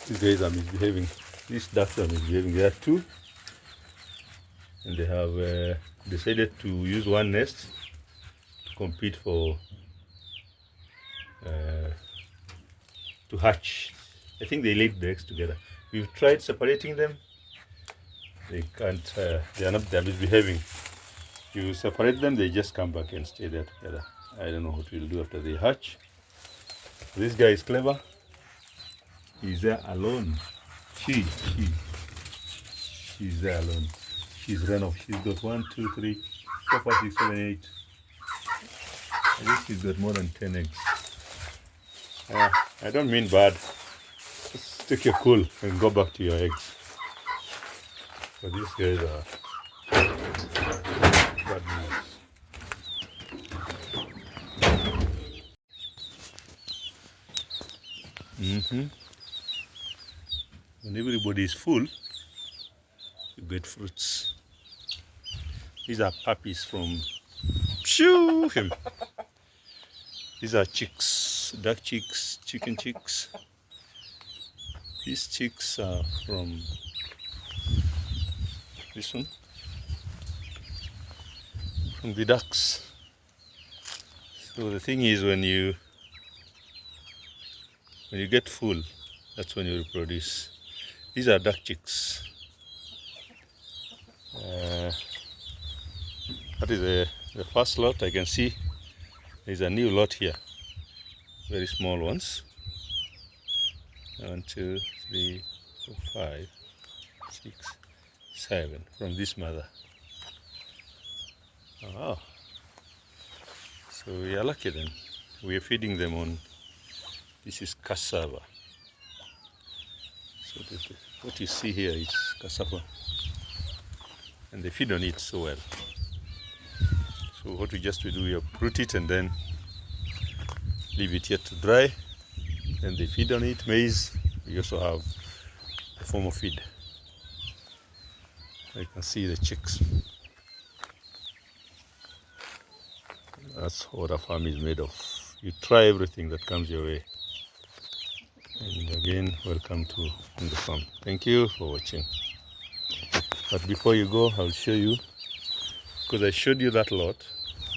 These guys are misbehaving. These ducks are misbehaving. There are two, and they have decided to use one nest to compete for to hatch. I think they laid the eggs together. We've tried separating them. They can't. They are not. They are misbehaving. You separate them, they just come back and stay there together. I don't know what we'll do after they hatch. This guy is clever. He's there alone. She's there alone. She's run off. She's got 1, 2, 3, 4, 5, 6, 7, 8. I think she's got more than 10 eggs. I don't mean bad. Just take your cool and go back to your eggs. But these guys are bad news. When everybody is full, you get fruits. These are puppies from him. These are chicks, duck chicks, chicken chicks. These chicks are from this one, from the ducks. So the thing is, when you get full, that's when you reproduce. These are duck chicks. That is the first lot. I can see there's a new lot here. Very small ones. 1, 2, 3, 4, 5, 6, 7 from this mother. Oh, so we are lucky then. We are feeding them on. This is cassava. So what you see here is cassava, and they feed on it so well. So what we do, we uproot it and then leave it here to dry. Then they feed on it. Maize, we also have a form of feed. You can see the chicks. That's what a farm is made of. You try everything that comes your way. And again, welcome to On the Farm. Thank you for watching. But before you go, I'll show you, because I showed you that lot.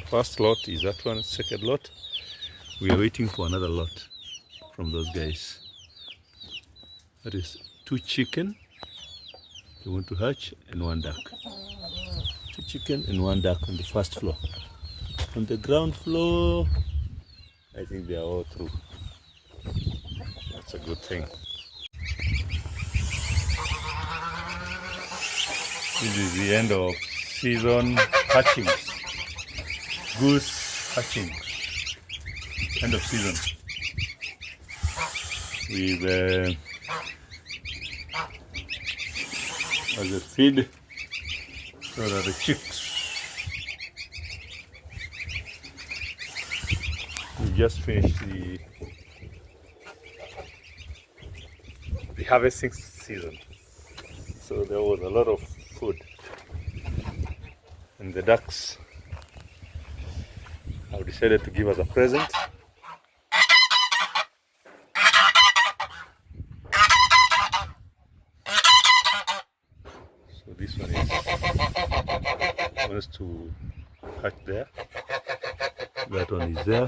First lot is that one, second lot. We are waiting for another lot from those guys. That is 2 chicken they want to hatch and 1 duck. 2 chicken and 1 duck on the first floor. On the ground floor, I think they are all through. That's a good thing. This is the end of season hatchings. Goose hatching. End of season. With as a feed so that the chicks. We just finished the harvesting season, so there was a lot of food, and the ducks have decided to give us a present. So this one wants to hatch there. That one is there.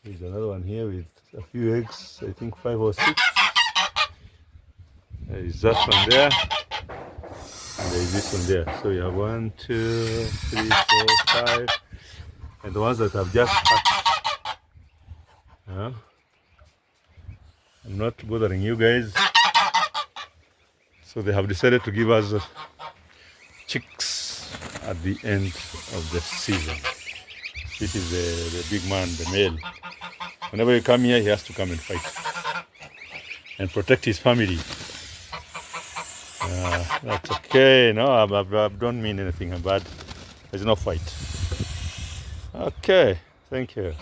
There's another one here with a few eggs, I think 5 or 6. There is that one there. And there is this one there. So you have 1, 2, 3, 4, 5. And the ones that have just hatched. I'm not bothering you guys. So they have decided to give us chicks at the end of the season. This is the big man, the male. Whenever you come here, he has to come and fight and protect his family. That's okay. No, I don't mean anything bad. There's no fight. Okay, thank you.